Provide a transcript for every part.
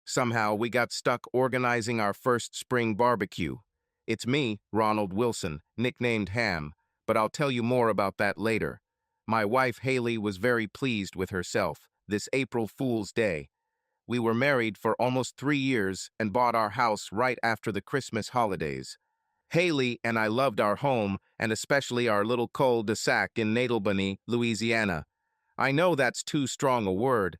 Somehow, we got stuck organizing our first spring barbecue. It's me, Ronald Wilson, nicknamed Ham, but I'll tell you more about that later. My wife, Haley, was very pleased with herself this April Fool's Day. We were married for almost 3 years and bought our house right after the Christmas holidays. Haley and I loved our home, and especially our little cul-de-sac in Natalbany, Louisiana. I know that's too strong a word.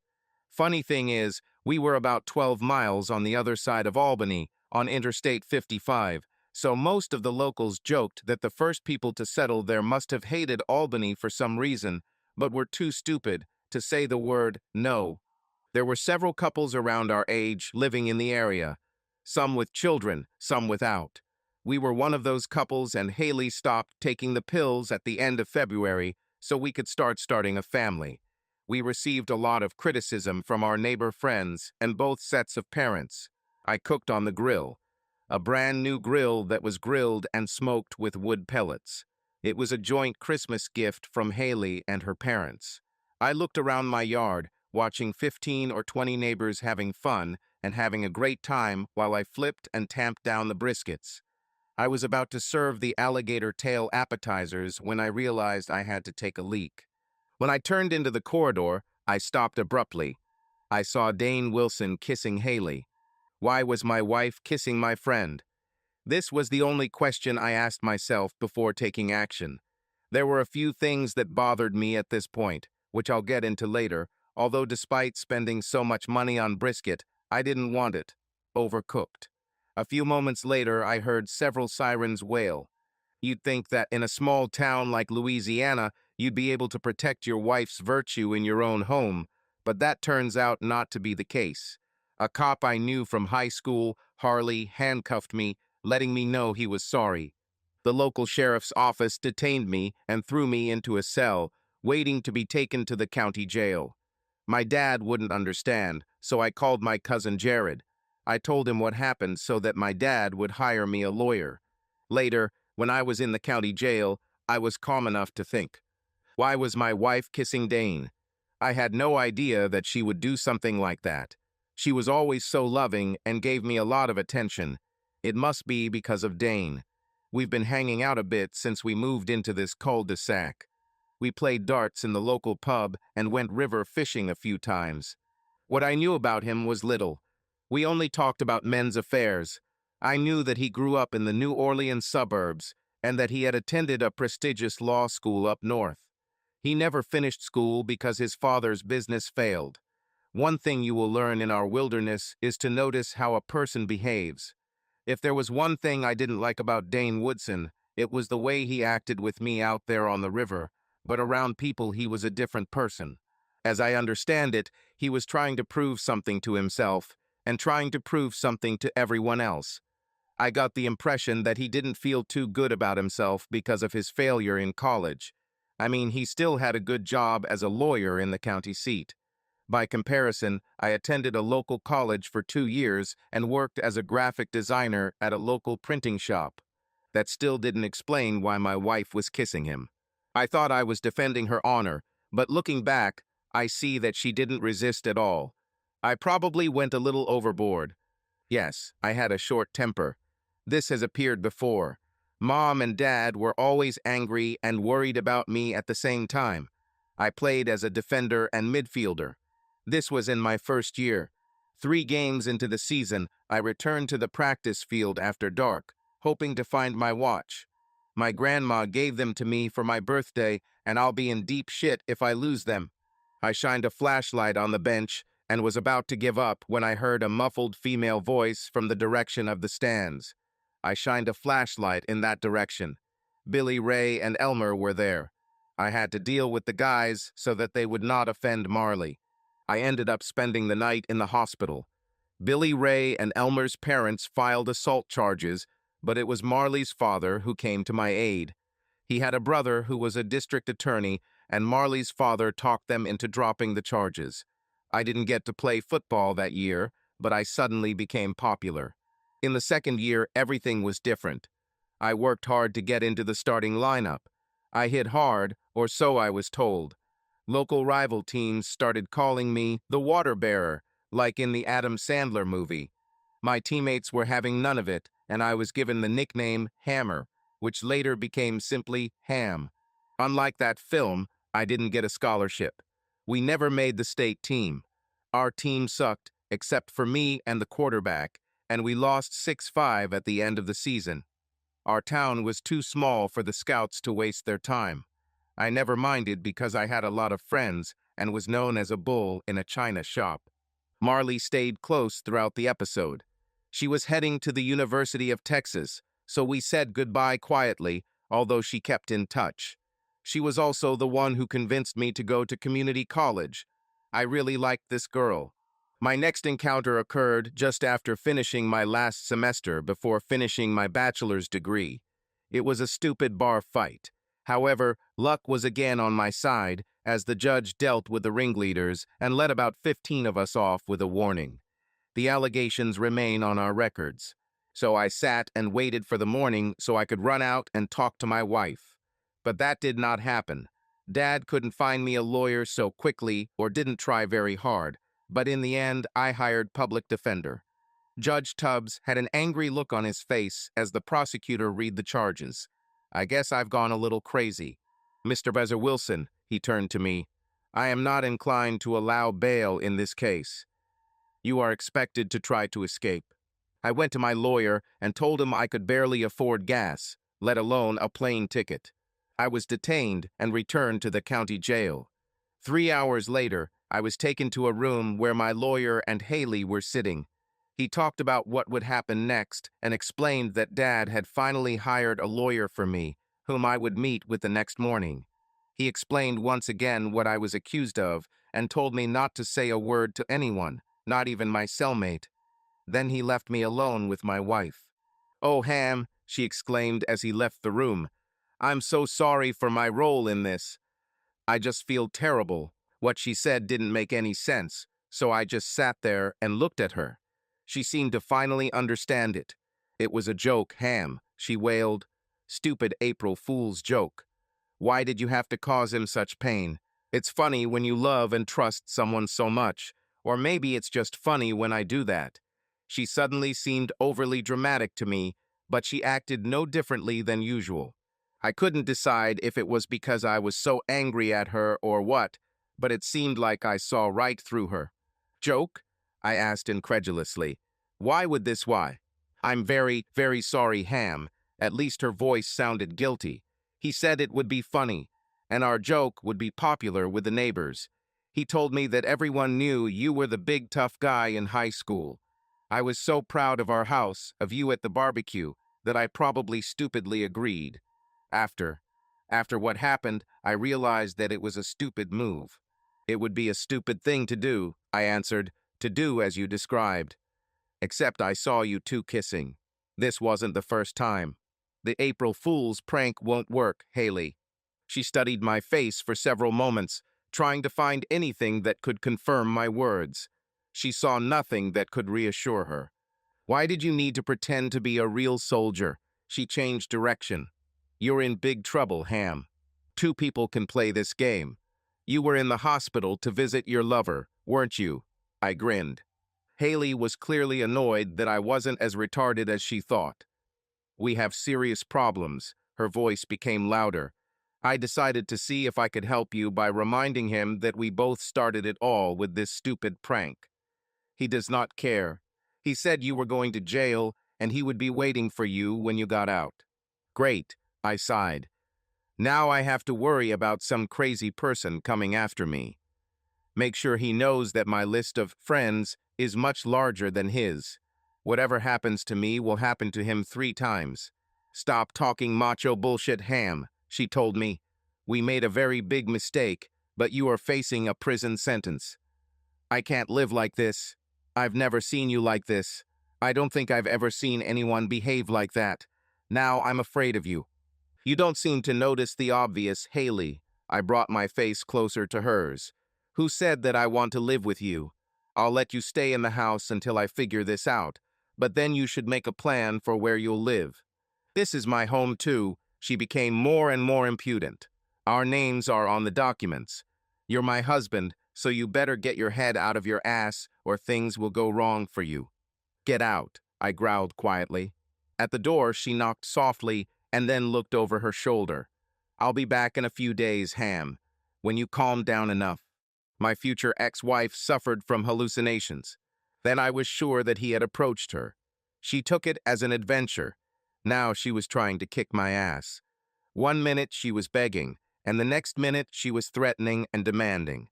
Funny thing is, we were about 12 miles on the other side of Albany, on Interstate 55, so most of the locals joked that the first people to settle there must have hated Albany for some reason, but were too stupid to say the word no. There were several couples around our age living in the area, some with children, some without. We were one of those couples, and Haley stopped taking the pills at the end of February so we could starting a family. We received a lot of criticism from our neighbor friends and both sets of parents. I cooked on the grill, a brand new grill that was grilled and smoked with wood pellets. It was a joint Christmas gift from Haley and her parents. I looked around my yard, watching 15 or 20 neighbors having fun and having a great time while I flipped and tamped down the briskets. I was about to serve the alligator tail appetizers when I realized I had to take a leak. When I turned into the corridor, I stopped abruptly. I saw Dane Wilson kissing Haley. Why was my wife kissing my friend? This was the only question I asked myself before taking action. There were a few things that bothered me at this point, which I'll get into later, although despite spending so much money on brisket, I didn't want it overcooked. A few moments later, I heard several sirens wail. You'd think that in a small town like Louisiana, you'd be able to protect your wife's virtue in your own home, but that turns out not to be the case. A cop I knew from high school, Harley, handcuffed me, letting me know he was sorry. The local sheriff's office detained me and threw me into a cell, waiting to be taken to the county jail. My dad wouldn't understand, so I called my cousin Jared. I told him what happened so that my dad would hire me a lawyer. Later, when I was in the county jail, I was calm enough to think. Why was my wife kissing Dane? I had no idea that she would do something like that. She was always so loving and gave me a lot of attention. It must be because of Dane. We've been hanging out a bit since we moved into this cul-de-sac. We played darts in the local pub and went river fishing a few times. What I knew about him was little. We only talked about men's affairs. I knew that he grew up in the New Orleans suburbs and that he had attended a prestigious law school up north. He never finished school because his father's business failed. One thing you will learn in our wilderness is to notice how a person behaves. If there was one thing I didn't like about Dane Woodson, it was the way he acted with me out there on the river, but around people he was a different person. As I understand it, he was trying to prove something to himself and trying to prove something to everyone else. I got the impression that he didn't feel too good about himself because of his failure in college. I mean, he still had a good job as a lawyer in the county seat. By comparison, I attended a local college for 2 years and worked as a graphic designer at a local printing shop. That still didn't explain why my wife was kissing him. I thought I was defending her honor, but looking back, I see that she didn't resist at all. I probably went a little overboard. Yes, I had a short temper. This has appeared before. Mom and Dad were always angry and worried about me at the same time. I played as a defender and midfielder. This was in my first year. 3 games into the season, I returned to the practice field after dark, hoping to find my watch. My grandma gave them to me for my birthday, and I'll be in deep shit if I lose them. I shined a flashlight on the bench and was about to give up when I heard a muffled female voice from the direction of the stands. I shined a flashlight in that direction. Billy Ray and Elmer were there. I had to deal with the guys so that they would not offend Marley. I ended up spending the night in the hospital. Billy Ray and Elmer's parents filed assault charges, but it was Marley's father who came to my aid. He had a brother who was a district attorney, and Marley's father talked them into dropping the charges. I didn't get to play football that year, but I suddenly became popular. In the second year, everything was different. I worked hard to get into the starting lineup. I hit hard, or so I was told. Local rival teams started calling me the water bearer, like in the Adam Sandler movie. My teammates were having none of it, and I was given the nickname Hammer, which later became simply Ham. Unlike that film, I didn't get a scholarship. We never made the state team. Our team sucked, except for me and the quarterback, and we lost 6-5 at the end of the season. Our town was too small for the scouts to waste their time. I never minded because I had a lot of friends and was known as a bull in a china shop. Marley stayed close throughout the episode. She was heading to the University of Texas, so we said goodbye quietly, although she kept in touch. She was also the one who convinced me to go to community college. I really liked this girl. My next encounter occurred just after finishing my last semester before finishing my bachelor's degree. It was a stupid bar fight. However, luck was again on my side as the judge dealt with the ringleaders and let about 15 of us off with a warning. The allegations remain on our records. So I sat and waited for the morning so I could run out and talk to my wife. But that did not happen. Dad couldn't find me a lawyer so quickly or didn't try very hard, but in the end I hired public defender. Judge Tubbs had an angry look on his face as the prosecutor read the charges. I guess I've gone a little crazy. Mr. Bezer Wilson, he turned to me, I am not inclined to allow bail in this case. You are expected to try to escape. I went to my lawyer and told him I could barely afford gas, let alone a plane ticket. I was detained and returned to the county jail. 3 hours later, I was taken to a room where my lawyer and Haley were sitting. He talked about what would happen next and explained that Dad had finally hired a lawyer for me, whom I would meet with the next morning. He explained once again what I was accused of and told me not to say a word to anyone, not even my cellmate. Then he left me alone with my wife. "Oh, Ham," she exclaimed as he left the room. "I'm so sorry for my role in this. I just feel terrible." What she said didn't make any sense, so I just sat there and looked at her. She seemed to finally understand it. "It was a joke, Ham," she wailed. "Stupid April Fool's joke. Why did you have to cause him such pain? It's funny when you love and trust someone so much, or maybe it's just funny when I do that." She suddenly seemed overly dramatic to me, but she acted no differently than usual. I couldn't decide if it was because I was so angry at her or what, but it seemed like I saw right through her. "Joke?" I asked incredulously. "Why would this why?" "I'm very, very sorry, Ham." At least her voice sounded guilty. "He said it would be funny, and our joke would be popular with the neighbors. He told me that everyone knew you were the big tough guy in high school. I was so proud of our house, of you at the barbecue, that I probably stupidly agreed. After what happened, I realized that it was a stupid move. It would be a stupid thing to do," I answered, "to do as you described. Except I saw you two kissing. This wasn't the first time. The April Fool's prank won't work, Haley." She studied my face for several moments, trying to find anything that could confirm my words. She saw nothing that could reassure her. "Why did you need to pretend to be a real soldier?" She changed direction. "You're in big trouble, Ham. 2 people can play this game. You were in the hospital to visit your lover, weren't you?" I grinned. Haley was clearly annoyed that I wasn't as retarded as she thought. "We have serious problems." Her voice became louder. "I decided to see if I could help you by reminding him that we both started it all with this stupid prank. He does not care. He said you were going to jail and he would be waiting for you when you got out." "Great," I sighed. "Now I have to worry about some crazy person coming after me. Make sure he knows that my list of friends is much larger than his. Whatever happens to me will happen to him 3 times. Stop talking macho bullshit, Ham," she told me. "We made a very big mistake, but you are facing a prison sentence. I can't live like this. I've never seen you like this. I don't think I've ever seen anyone behave like that. Now I'm afraid of you." "You don't seem to notice the obvious, Haley." I brought my face closer to hers. "Who said that I want to live with you? I'll let you stay in the house until I figure this out, but then you should make a plan for where you'll live." "This is my home too." She became more and more impudent. "Our names are on the documents. You're my husband, So you better get your head out of your ass or things will go wrong for you. Get out, I growled quietly. At the door, she knocked softly and then looked over her shoulder. I'll be back in a few days, Ham, when you calm down enough. My future ex-wife suffered from hallucinations. Then I was sure that he had approached her. She took it as an adventure. Now she was trying to kick my ass. One minute she was begging, and the next minute she was threatening and demanding.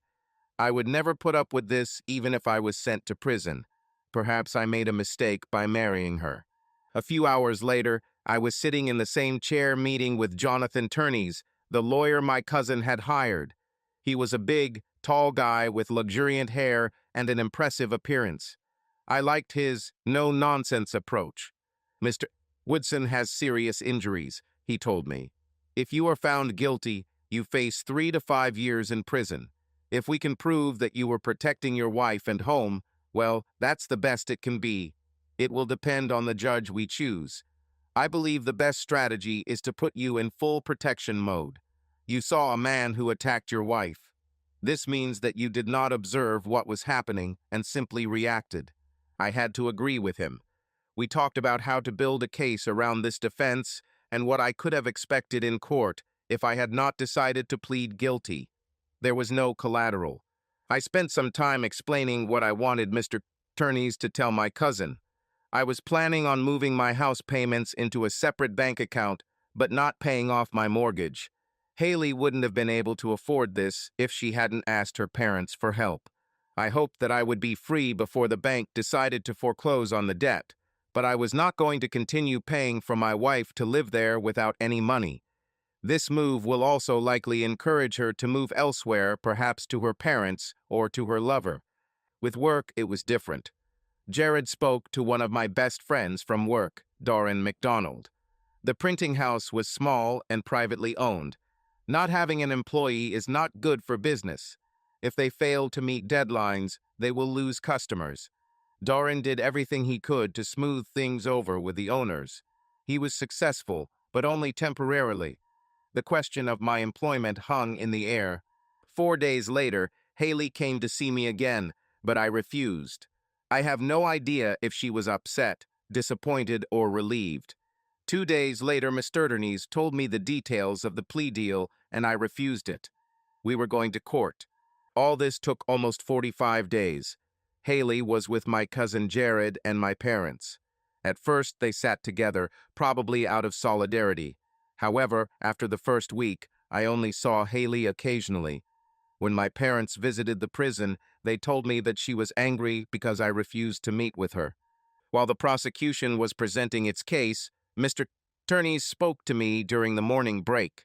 I would never put up with this even if I was sent to prison. Perhaps I made a mistake by marrying her. A few hours later, I was sitting in the same chair meeting with Jonathan Turney's, the lawyer my cousin had hired. He was a big, tall guy with luxuriant hair and an impressive appearance. I liked his no-nonsense approach. Mr. Woodson has serious injuries, he told me. If you are found guilty, you face 3 to 5 years in prison. If we can prove that you were protecting your wife and home, well, that's the best it can be. It will depend on the judge we choose. I believe the best strategy is to put you in full protection mode. You saw a man who attacked your wife. This means that you did not observe what was happening and simply reacted. I had to agree with him. We talked about how to build a case around this defense and what I could have expected in court if I had not decided to plead guilty. There was no collateral. I spent some time explaining what I wanted Mr. Turney's to tell my cousin. I was planning on moving my house payments into a separate bank account, but not paying off my mortgage. Haley wouldn't have been able to afford this if she hadn't asked her parents for help. I hoped that I would be free before the bank decided to foreclose on the debt, but I was not going to continue paying for my wife to live there without any money. This move will also likely encourage her to move elsewhere, perhaps to her parents or to her lover. With work, it was different. Jared spoke to one of my best friends from work, Doran McDonald. The printing house was small and privately owned. Not having an employee is not good for business. If they fail to meet deadlines, they will lose customers. Doran did everything he could to smooth things over with the owners. He was successful, but only temporarily. The question of my employment hung in the air. 4 days later, Haley came to see me again, but I refused. I have no idea if she was upset, disappointed, or relieved. 2 days later, Mr. Turney's told me the details of the plea deal, and I refused it. We were going to court. All this took almost 45 days. Haley was with my cousin Jared and my parents. At first, they sat together, probably out of solidarity. However, after the first week, I only saw Haley occasionally. When my parents visited the prison, they told me that she was angry because I refused to meet with her. While the prosecution was presenting its case, Mr. Turney spoke to me during the morning break.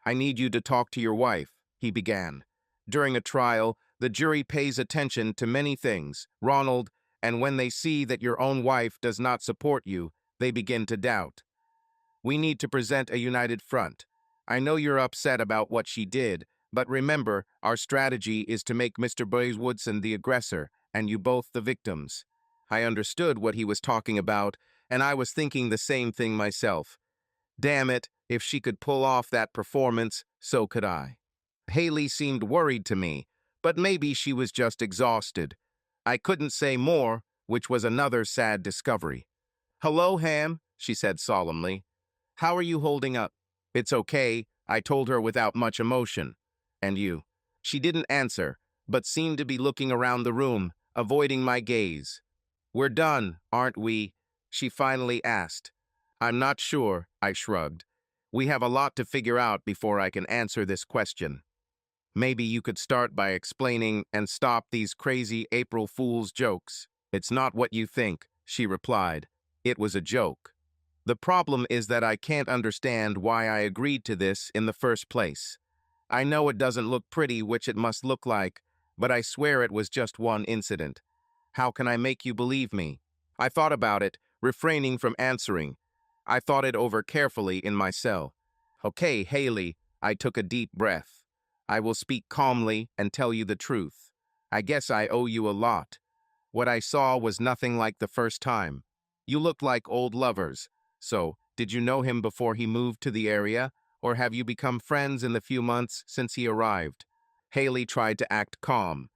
"I need you to talk to your wife," he began. "During a trial, the jury pays attention to many things, Ronald, and when they see that your own wife does not support you, they begin to doubt. We need to present a united front. I know you're upset about what she did, but remember, our strategy is to make Mr. Woodson the aggressor and you both the victims." I understood what he was talking about, and I was thinking the same thing myself. Damn it, if she could pull off that performance, so could I. Haley seemed worried to me, but maybe she was just exhausted. I couldn't say more, which was another sad discovery. "Hello, Ham," she said solemnly. "How are you holding up?" "It's okay," I told her without much emotion. "And you?" She didn't answer, but seemed to be looking around the room, avoiding my gaze. "We're done, aren't we?" she finally asked. "I'm not sure," I shrugged. "We have a lot to figure out before I can answer this question." "Maybe you could start by explaining and stop these crazy April Fool's jokes." "It's not what you think," she replied. "It was a joke. The problem is that I can't understand why I agreed to this in the first place. I know it doesn't look pretty, which it must look like, but I swear it was just one incident. How can I make you believe me?" I thought about it, refraining from answering. I thought it over carefully in my cell. "Okay, Haley," I took a deep breath. "I will speak calmly and tell you the truth. I guess I owe you a lot. What I saw was nothing like the first time. You looked like old lovers. So, did you know him before he moved to the area, or have you become friends in the few months since he arrived?" Haley tried to act calm.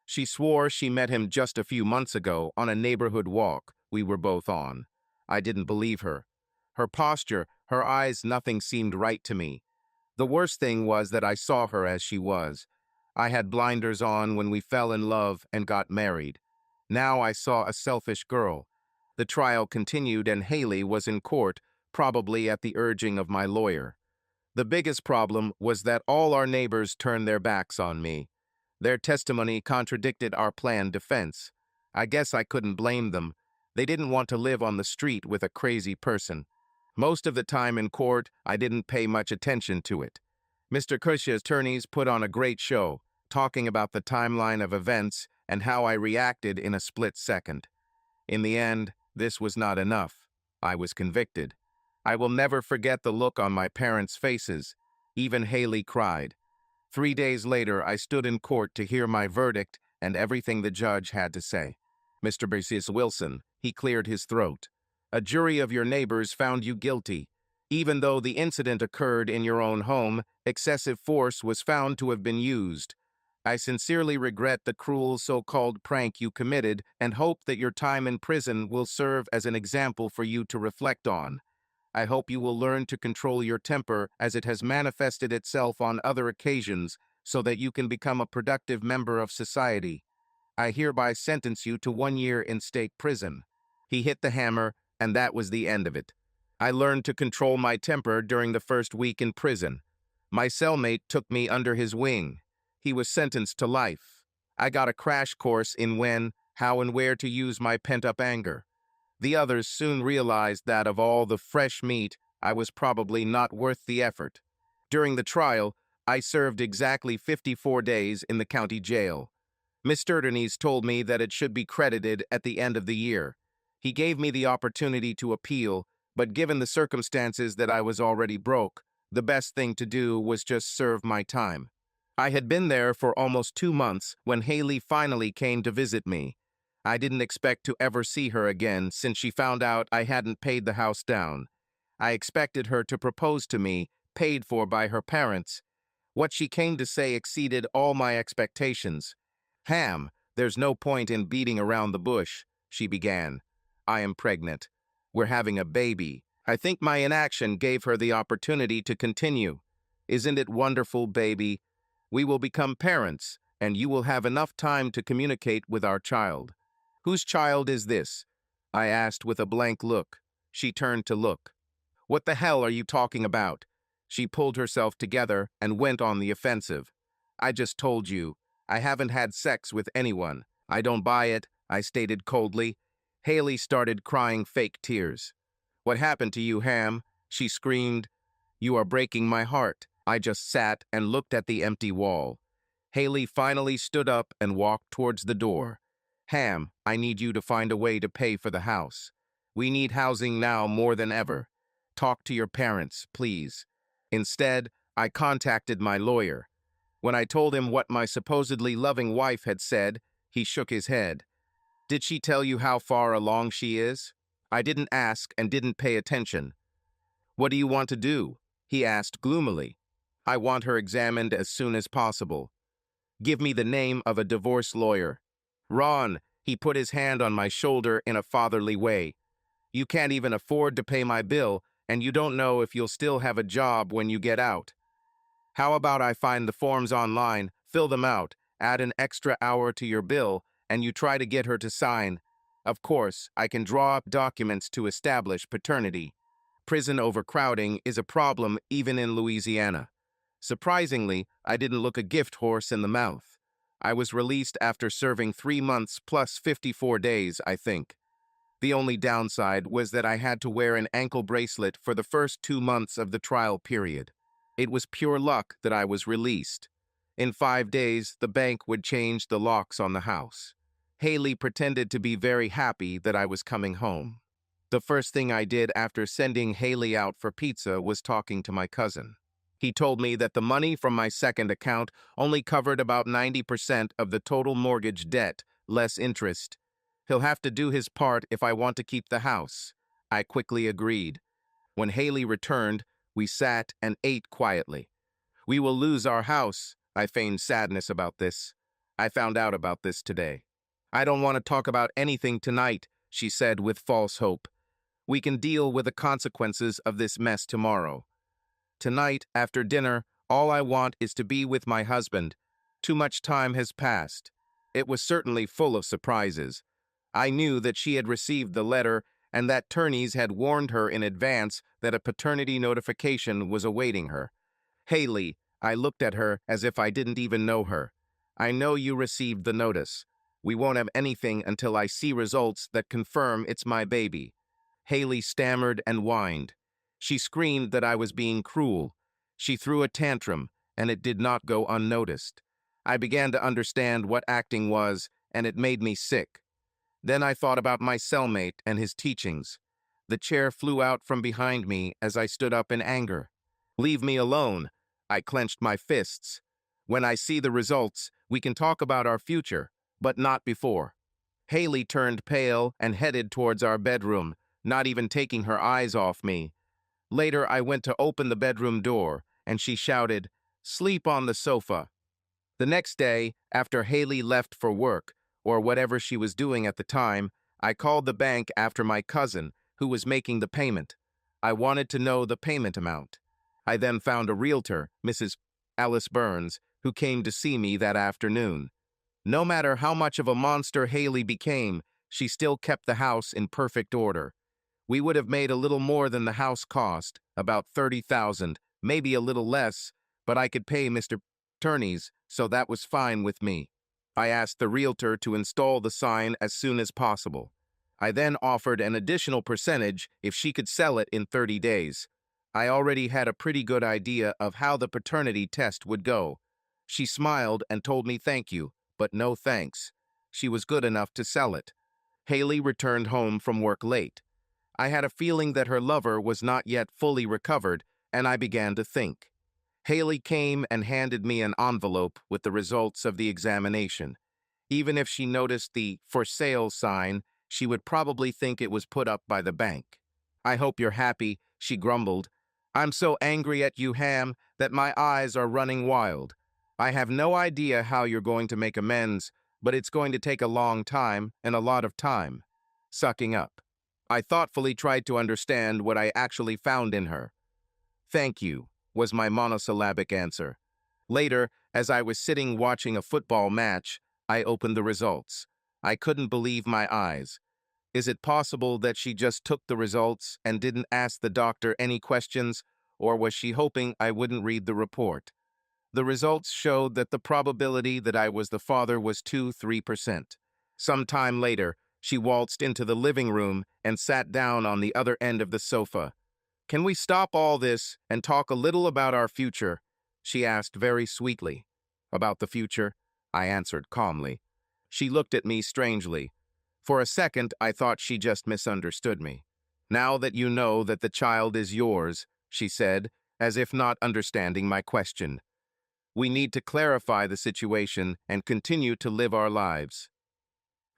She swore she met him just a few months ago on a neighborhood walk we were both on. I didn't believe her. Her posture, her eyes, nothing seemed right to me. The worst thing was that I saw her as she was. I had blinders on when we fell in love and got married. Now I saw a selfish girl. The trial continued and Haley was in court, probably at the urging of my lawyer. The biggest problem was that all our neighbors turned their backs on me. Their testimony contradicted our planned defense. I guess I couldn't blame them. They didn't want to live on the street with a crazy person. Most of the time in court, I didn't pay much attention to it. Mr. Kush's attorneys put on a great show, talking about the timeline of events and how I reacted in a split second. In the end, this was not enough. I was convicted. I will never forget the look on my parents' faces. Even Haley cried. 3 days later, I stood in court to hear my verdict and everything the judge had to say. Mr. Wilson, he cleared his throat. A jury of your neighbors found you guilty. Even though the incident occurred in your own home, excessive force was found to have been used. I sincerely regret the cruel so-called prank you committed and hope that your time in prison will serve as an example for you to reflect on. I hope you will learn to control your temper as it has manifested itself on other occasions so that you can become a productive member of society. I hereby sentence you to 1 year in state prison. He hit the hammer, and that was the end of it. I learned to control my temper during the first week in prison. My cellmate took me under his wing. He was sentenced to life. I got a crash course in when, how, and where to use my pent-up anger. The others soon realized that of all the fresh meat, I was probably not worth the effort. During the trial, I served exactly 54 days in the county jail. Mr. Denise told me that it should be credited at the end of the year. He gave me the opportunity to appeal, but given the circumstances that I was already broke, the best thing to do was just serve my time. I had been there for almost 2 months when Haley finally came to visit me. I didn't expect to ever see her again since she found out I hadn't paid the house down. I expected her to propose to me, paid for by her parents. What she came to say exceeded all my expectations. "Ham, there's no point in beating around the bush," she began. "I am pregnant. We're having a baby." I think my inaction gave her the opportunity to continue. "Isn't it wonderful, baby? We will become parents, and you will have enough time to communicate with our child." "Whose child is this?" I asked with a blank look. She turned to look. "What the hell are you talking about?" She pulled herself together and went on the offensive. "I just told you. I haven't had sex with anyone." "I don't buy it," I stated coldly. Haley started crying fake tears. "What happened to you, Ham?" she screamed. "You are breaking my heart." I just sat and looked at the empty wall. Haley finally stood up and walked towards the door. "Ham, I need you to find a way to pay for the house. We need housing now more than ever. Talk to your parents, please." Instead, I contacted my lawyer. When I told him what my supposedly loving wife had said, he shook his head. "Did she tell you how far along she is?" I didn't ask and didn't pay attention. "What do you want to do?" he asked gloomily. "I want her examined as soon as possible. Give me the name of a divorce lawyer." "Ron," he put his hand on my shoulder in a fatherly way. "You can't even afford to pay my bill, and you don't know if you'll still have a job when you get out. How about I find the forms online, fill them out, add an extra hour to your bill, and you try to get her to sign. Of course, I can draw up documents to establish paternity. Prison overcrowding is a problem even in Louisiana." Surprisingly, I didn't look a gift horse in the mouth. I was released after serving 3 months plus 54 days, I think. The only downside was that I had to wear an ankle bracelet for the first 2 months of the trial period. It was pure luck that I was released. In 5 days, the bank would change the locks on the house. Haley pretended to be very happy that I was coming home. The first thing I did after sending Haley out for pizza was talking to my cousin. He told me that the money from my second account only covered about 90% of the total mortgage debt, less interest. He'll have to do his part if I want to keep the house. I quickly agreed. When Haley returned, we sat and ate quietly. "We will lose our house." I feigned sadness about this. I found out about this today. I don't want to talk about anything tonight, she said with false hope. We can deal with the consequences of this mess tomorrow. Tonight, after dinner, all I want is to be with my husband. Too much time has passed. It was certainly full of surprises. I knew that she had received the letter and that Turney's had warned her in advance that a paternity notification was awaiting her. Haley, I looked at her as if I didn't even know her. I know you received the notice. We won't have anything until I see results that confirm it's my baby. Haley stammered and whined. She screamed that I was being cruel. She threw a tantrum, and it did not go unnoticed. I began to understand what acting was, and it made me sick. Then I thought about my cellmate and his teachings. The chair flew out from behind me as I stood up in anger. Leave me alone. I clenched my fists. When I see the results, we can talk about our future, but not before. Haley turned pale and headed towards our bedroom, not even taking her eyes off me. Later, I went to open the bedroom door, and she shouted, "Sleep on the sofa." The next day, after Haley left for work, or whatever she was doing at the time, I called the bank after my cousin, who was making the payment. I wanted to know the payment amount. I then found a realtor, Mrs. Alice Burns, who came to see me that afternoon. No matter how much of a monster Haley became, she still kept the house in perfect order. We would have made a little more than the house cost, about $30,000, maybe a little less, but I could pay Mr. Turney's, so that was fine with me. I asked the realtor to install the sign as soon as possible. I then offered an additional percentage if she could sell it in 30 days. I already had a pretty good idea of how the paternity test would go. She smiled and told me thank you, but no thanks. She was good enough to sell it. Haley returned home from work late. I had a feeling that her lover was not yet fully recovered, and I began to think. Haley came and handed me an envelope with the results of the examination. Even if she noticed the "for sale" sign, she would probably think it was put up by the bank. "I hope you're happy," she grumbled. "I'm so angry at you, Ham, that my eyes are running wild. I have no idea how you're going to make amends, but it's going to take a long time and a lot of time." Sucking up. I thoughtfully tried to understand what I actually found in her. "Thank you," was my monosyllabic answer. Later, as I was sitting watching a football match, I opened the results. I couldn't believe my eyes. Is it possible that she just took the results and didn't ask the doctor any questions, or was she hoping I wouldn't read the report? The results showed that the probability that I was the father was 2–3%. Some time later, she waltzed into the living room and sat down on the other end of the sofa. "Can we stop all this and talk a little about our future?" she asked very sweetly. "About the future?" I answered calmly. She looked at me strangely. For a second, I thought she just misunderstood me. "Now that you know that the child is yours," she said, as if not understanding my question, "we need to clarify the situation and continue to live our lives."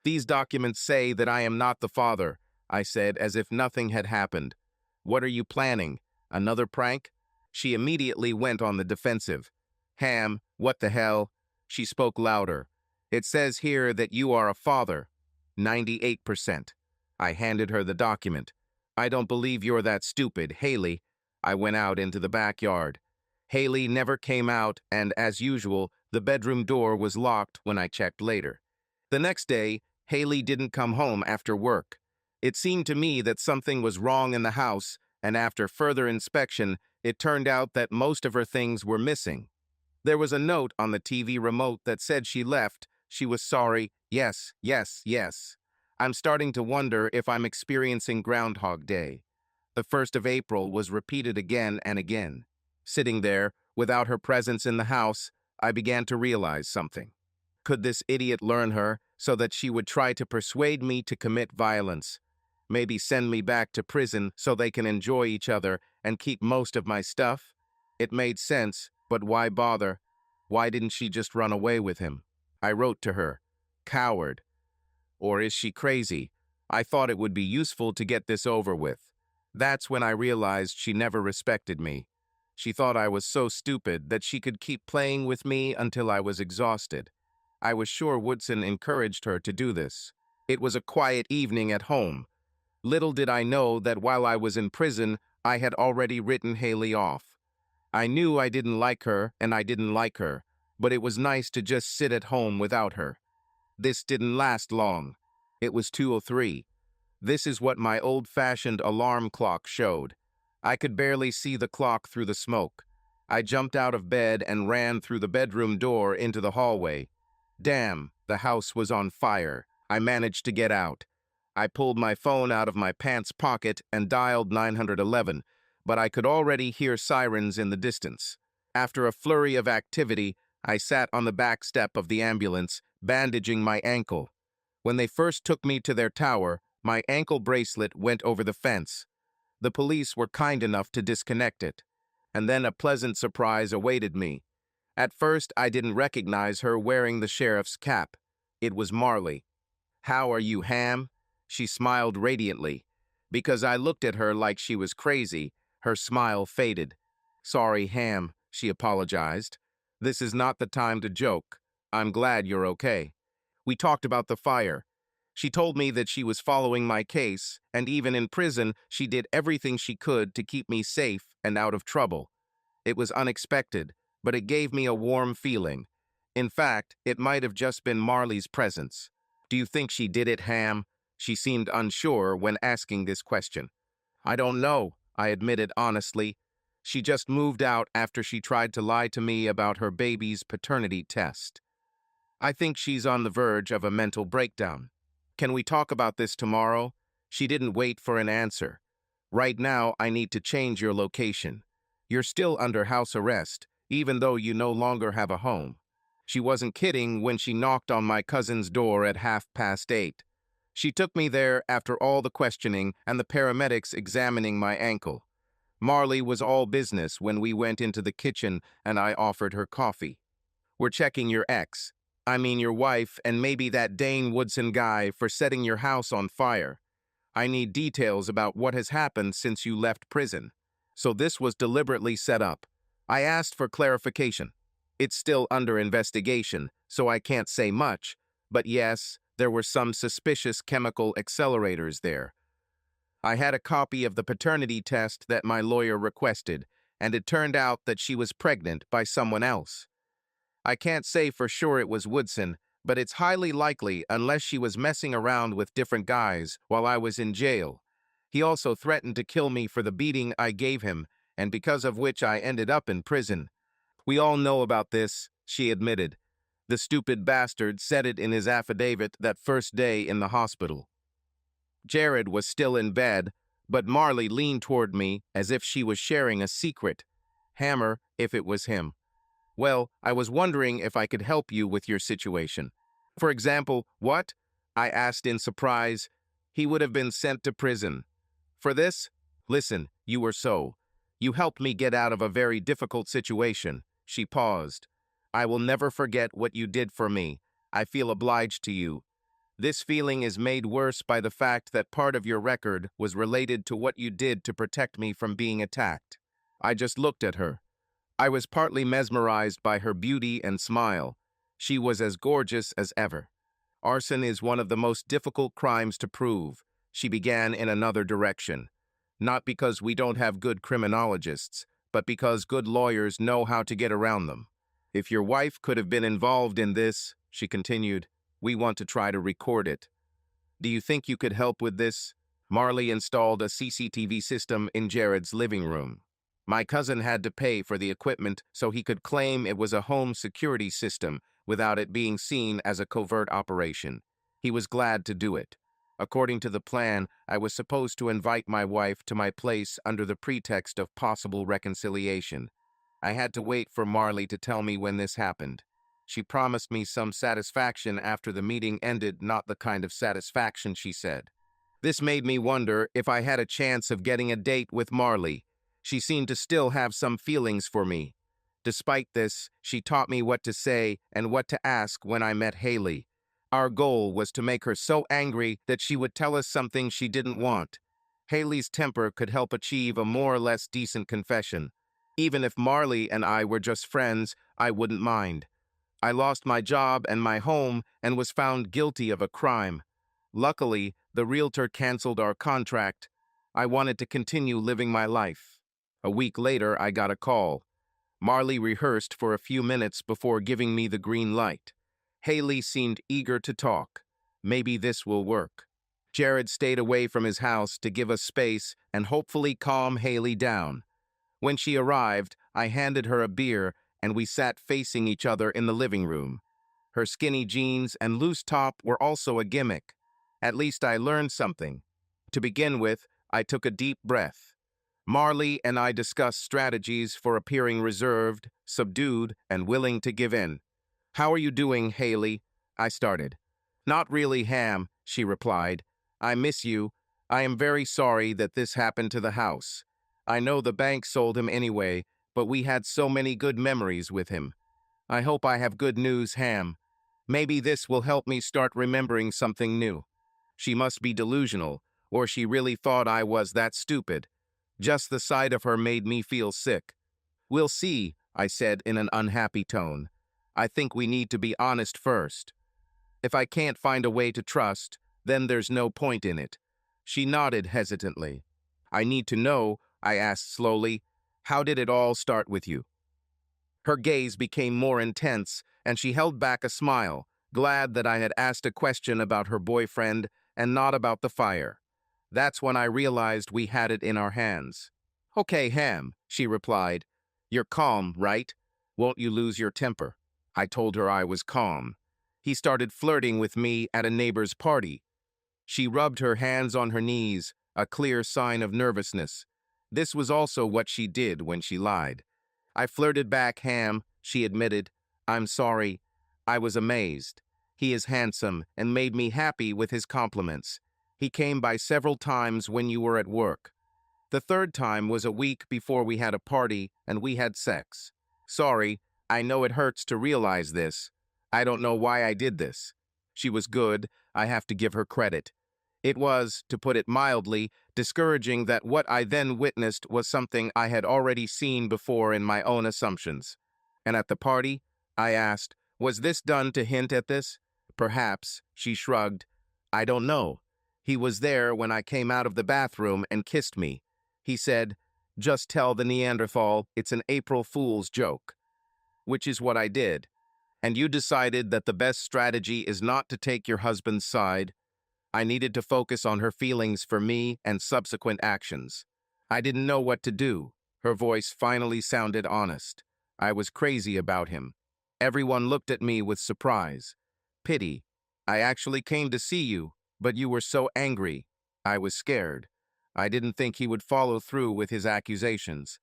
"These documents say that I am not the father," I said, as if nothing had happened. "What are you planning? Another prank?" She immediately went on the defensive. "Ham, what the hell?" She spoke louder. "It says here that you are a father." 98%. I handed her the document. "I don't believe you're that stupid, Haley." I went out into the backyard. Haley never came out, and as usual, the bedroom door was locked when I checked later. The next day, Haley didn't come home after work. It seemed to me that something was wrong in the house, and after further inspection, it turned out that most of her things were missing. There was a note on the TV remote that said she left. She was sorry. Yes, yes, yes. I'm starting to wonder if I'm experiencing Groundhog Day. The 1st of April was repeated again and again. Sitting there, without her presence in the house, I began to realize something. Could this idiot learn her so that she would try to persuade me to commit violence? Maybe send me back to prison so they can enjoy each other and keep most of my stuff? It made sense, but why bother? Why didn't she just run away with him? I wrote to her. Coward. Or is she crazy? I thought it would be useful to get this over with. That's when I realized she never respected me. She thought I was so stupid that she could keep playing with me until I was exhausted. I was sure Woodson encouraged her to do this. It was a quiet evening at home. Little did I know that while I was in prison, I had already written Haley off. I knew I didn't like her, and I didn't like her, but it was nice to just sit at home without her. This didn't last long. It was 2:03. This is what my old-fashioned alarm clock showed. I could barely see the clock through the smoke. I jumped out of bed and ran through the bedroom door into the hallway. Damn, the house was on fire. I managed to get out. I pulled my phone out of my pants pocket and dialed 911, but I could already hear sirens in the distance. After a flurry of activity, I sat on the back step of the ambulance, bandaging my ankle. When they first took me to their tower, my ankle bracelet went over the fence. The police were kind enough to disconnect it. And then a pleasant surprise awaited me. At first, I didn't recognize her wearing the sheriff's cap. It was Marley. "How are you, Ham?" She smiled radiantly. Because I looked at her like she was crazy, her smile faded. "Sorry, Ham," she apologized. "This is not the time to joke. I'm glad you're okay." We talked about the fire. She told me that she was following my case, and even in prison, she did everything she could to keep me safe and out of trouble. It was unexpected, but it gave me a warm feeling. In fact, it might have just been Marley's presence. "Do you think she did it, Ham?" She seemed unsure when asking this question. "I don't know," I admitted honestly. "She just moved out after she tried to lie to me about her baby's paternity test. I think she's on the verge of a mental breakdown. Can we talk about this tomorrow?" She didn't wait for an answer. "Right now, I need to change your location. You're still under house arrest, even though you no longer have a home." She wasn't kidding when she knocked on my cousin's door at 8:30. She took me there after all the questioning and the paramedics examining my ankle. Marley was all business when we went into the kitchen and I offered her coffee. "We're checking your ex. I mean your wife and maybe that Dane Woodson guy for setting your house on fire. I need details about what has happened since you left prison." So this was deliberately set up. I asked for clarification. It's still under investigation, so I can't say much, but yes, there were some suspicious chemical accelerators there. I had a copy of the paternity test that my lawyer requested, and it turned out that she was pregnant by someone else. I can't say for sure it was Woodson, but it's highly likely unless she was messing around with different guys while I was in jail. He also threatened to kill me for the beating I gave him, and because of which I ended up in prison. "We all know about this," she admitted. "The stupid bastard said it in his affidavit that first day in the hospital." Jared was still in bed, but Marley leaned toward me as if she was sharing a secret. "Hammer, if it was him. Well, I was wondering if I could help you with your situation." "For example, what?" I asked in surprise. "He would have been sent to prison." "For this?" "Listen, you helped me get out of a very difficult situation." She paused. "I will never forget what you did for me. I feel obliged to you. This feeling is made worse by the fact that part of your record was related to what you did to protect me from being attacked." I just looked at her. I was partly mesmerized by her beauty and smile. She was as gorgeous as ever. "Arson is one of the most difficult crimes to prove," she began in another direction. "Not because we don't have good criminologists, but because good lawyers know how to get around them. If your wife could have been involved in this," she continued, "we want to try to record it. Do you think you could help with this?" Marley installed a CCTV system in Jared's living room. My cousin had to pay for the equipment so he could claim it was a home security system without it being seen as a covert operation. He was glad to do it. According to the plan, I was supposed to invite my wife to my place under the pretext of possible reconciliation. I had to wait for Marley to tell me when this happened. She promised me some satisfaction after the meeting ended, not the kind of satisfaction she said. This made me wonder if I had a chance of getting a date with Marley. She seemed to still have some feelings for me. Despite this, she taught me what to say and what to ask when I met Haley. Our goal was to make her so angry that she would tell us something she didn't want. Haley's temper could help achieve a more or less decent confession. Even if Marley and I were just friends, I wouldn't mind. I lost my job and my home and was found guilty of a crime. Luckily, the realtor canceled our contract. I wanted to continue living my life. A week later, I got a call. Marley rehearsed for a few minutes before giving me the green light. Haley seemed eager to talk. Maybe this will work. Jared stayed away from his house to give us space and hopefully calm Haley down. When she arrived, I handed her a beer and we sat facing each other in the living room. Her skinny jeans and loose top were also a gimmick. At least I learned something. To begin with, I took a deep breath. Marley and I discussed strategies for appearing reserved, subdued, and willing to give in. "How are you doing, Haley?" I started. "Not really, Ham," she replied. "I miss you. I am very sorry that this happened to the house. I know the bank sold him anyway, but we had so many good memories with him. I hope I have good news, Ham. Maybe this will help me start remembering something new." She must be delusional, or she really thought I was that stupid. Just the sight of her made me feel sick. "We'll see," I said in an unhappy tone. "I think we need to be honest first. If I can't find a way to trust, then there's no point in it." She nodded hesitantly. "I need to know," I asked slowly, "how did it all start with you?" Her gaze became more intense, and she held back a smile, glad that I had asked a question about her boyfriend and not about the fire. That's when I realized we had it in our hands. "Okay, Ham," she replied. "You're calm, right? Won't you lose your temper?" I told her I was calm. "He started flirting with me at a neighbor's party." She rubbed her hands on her knees, a clear sign of nervousness. This was also what she did when she lied. "I flirted back, Ham," she admitted. "I'm sorry. I was amazed. He is handsome and made me happy with his compliments. He came by several times when you were at work. The third time was a week before we had a party and we had sex. Sorry, I know it hurts to realize this. I don't know why I did this." She was good. I have to give her credit. It was, to put it mildly, discouraging that what I then witnessed was something I had already seen before in my own assumptions. "And at the party?" I asked. "Was this done to hint at this?" "Perhaps," she shrugged. "I don't know. He was there when I came out of the bathroom and kissed me. He said, 'Just tell the Neanderthal it's an April Fool's joke.' Which is what I did." "And you decided that the best strategy is not to take your husband's side." I needed to focus on her feelings for me and subsequent actions. I didn't know what to do. Her voice finally sounded honest. "I was crazy about him. Everyone looked at me with surprise. Pity. I actually came to see you, but you were so angry. I was scared. I didn't think he would follow through with his accusations.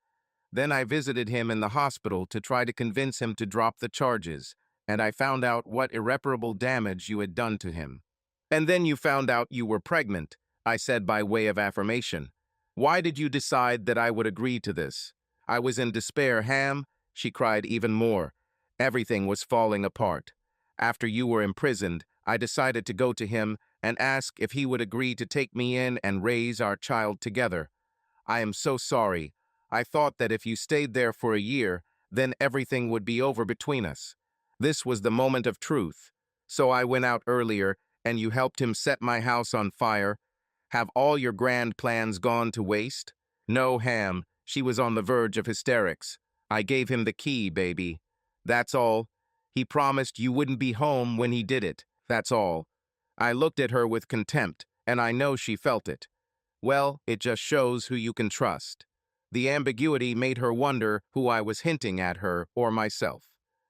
Then I visited him in the hospital to try to convince him to drop the charges, and I found out what irreparable damage you had done to him." "And then you found out you were pregnant," I said by way of affirmation. "Why did you decide that I would agree to this?" "I was in despair, Ham," she cried even more. "Everything was falling apart. After you were imprisoned, I decided to go to him and ask if he would agree to take me in and raise our child together. I am so sorry. I thought that if you stayed there for a year, then everything would be over between us. This was the moment of truth. So I went out earlier, and you helped him set my house on fire. Have all your grand plans gone to waste?" "No, Ham." She was on the verge of hysterics. "I gave him the key, baby. That's all. He promised you wouldn't be home when he did it. That's all." I looked at her with contempt, and I know she felt it. Well, it just shows who you can trust. The ambiguity made her wonder who I was hinting at her or myself.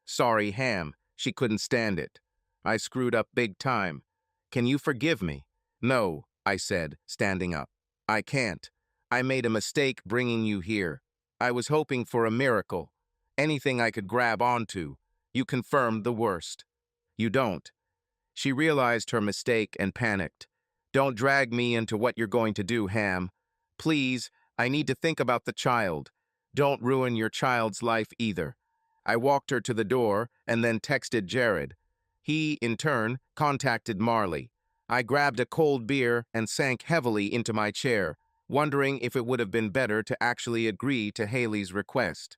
"Sorry, Ham." She couldn't stand it. "I screwed up big time. Can you forgive me?" "No," I said, standing up. "I can't. I made a mistake bringing you here. I was hoping for a miracle. Anything I could grab onto. You confirmed the worst." "You don't." She realized her mistake and panicked. "Don't drag me into what you're going to do, Ham. Please, I need to think about the child. Don't ruin your child's life either." I walked her to the door and then texted Jared. He, in turn, contacted Marley. I grabbed a cold beer and sank heavily into my chair, wondering if it would have been better to actually agree to Haley's request.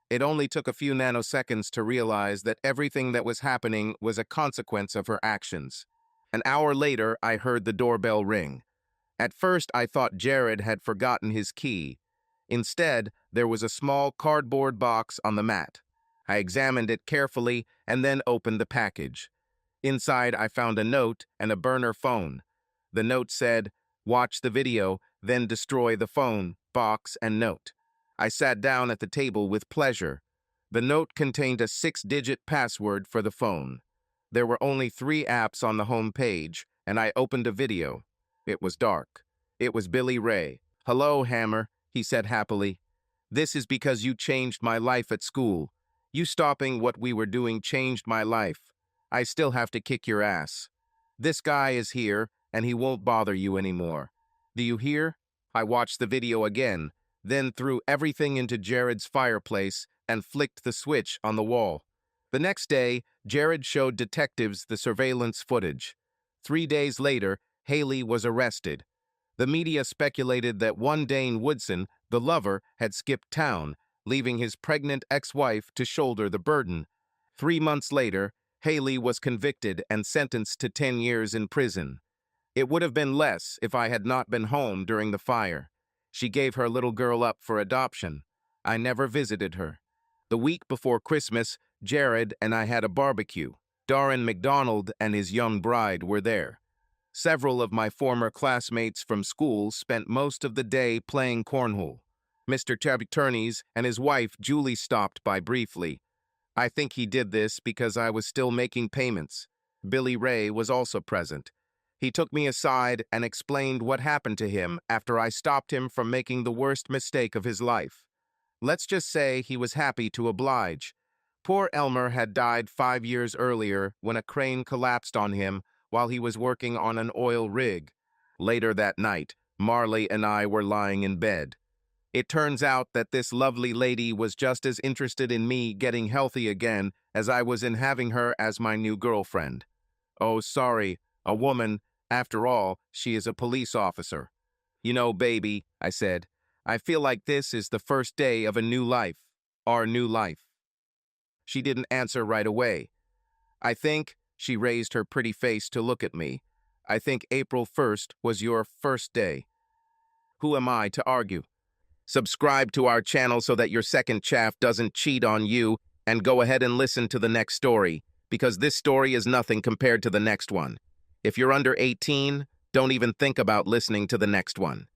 It only took a few nanoseconds to realize that everything that was happening was a consequence of her actions. An hour later, I heard the doorbell ring. At first, I thought Jared had forgotten his key. Instead, there was a small cardboard box on the mat. I examined it carefully and then opened the package. Inside, I found a note and a burner phone. The note said, "Watch the video, then destroy the phone, box, and note." I sat down at the table with pleasure. The note contained a 6-digit password for the phone. There were only 3 apps on the home page, and I opened a video. It was dark. It was Billy Ray. "Hello, Hammer," he said happily. "This is because you changed my life at school. You stopping what we were doing changed my life. I still have to kick your ass. This guy is here, and he won't bother you anymore. Do you hear?" I watched the video again, then threw everything into Jared's fireplace and flicked the switch on the wall. The next day, Jared showed detectives the surveillance footage. 3 days later, Haley was arrested. The media speculated that one Dane Woodson, the lover, had skipped town, leaving his pregnant ex-wife to shoulder the burden. 3 months later, Haley was convicted and sentenced to 10 years in prison. It would have been less if I had not been home during the fire. She gave her little girl up for adoption. I never visited her. The week before Christmas, Jared and I had a barbecue. Darren McDonald and his young bride were there. Several of my former classmates from school spent most of the day playing cornhole. Mr. Turney's and his wife Julie stopped by briefly. I think he did this because I was still making payments. Billy Ray was also present. He took me aside and explained what happened to him after I stopped him from making the worst mistake of his life. Let's just say he was happy to oblige. Poor Elmer had died 5 years earlier when a crane collapsed on him while he was working on an oil rig. Later that night, Marley and I were lying in bed. It turns out that this lovely lady was just as interested in me getting healthy again as I was in having her as my new girlfriend. "Oh, sorry, a woman. After all, she is a police officer." "You know, baby," I said, "I feel like this is the first day of a new life. Our new life." She didn't answer right away. She raised her pretty face to look at me. "I think April 1st was your first day." Who am I to argue? Subscribe to our channel so that your second chaff doesn't cheat on you, and go ahead and listen to the next story, because this story is nothing compared to the next one. If you're under 18, don't even think about listening to the next one.